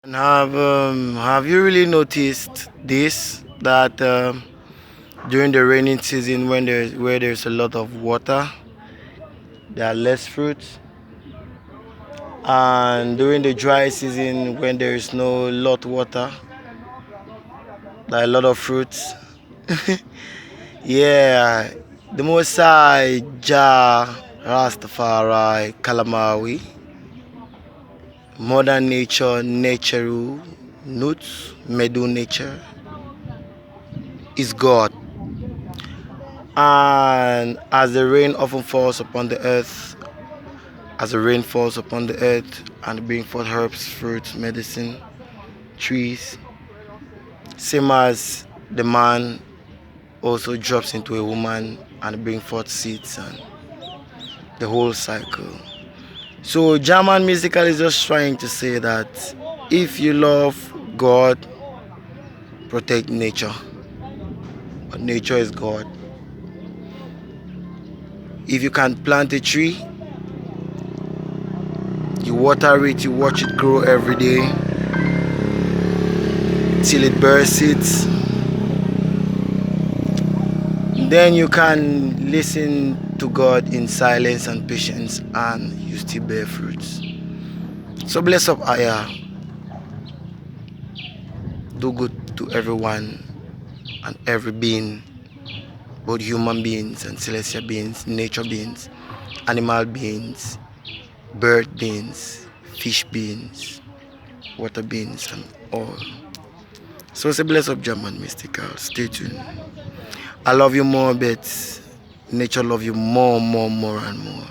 And have you really noticed this that during the raining season when there's a lot of water, there are less fruits, and during the dry season when there is no lot water, there are a lot of fruits. Yeah, the Mosai Jah Rastafari Kalamawi, Modern Nature, NETERU, Nuts, Medu Nature is God. And as the rain often falls upon the earth, as the rain falls upon the earth and bring forth herbs, fruits, medicine, trees, same as the man also drops into a woman and bring forth seeds and the whole cycle. So German musical is just trying to say that if you love God, protect nature. But nature is God. If you can plant a tree, you water it, you watch it grow every day till it bears it. Then you can listen to God in silence and patience and you still bear fruits. So bless up Aya. Do good to everyone and every being, both human beings and celestial beings, nature beings, animal beings, bird beings, fish beings, water beings and all. So say bless up German Mystical. Stay tuned. I love you more, but nature love you more and more.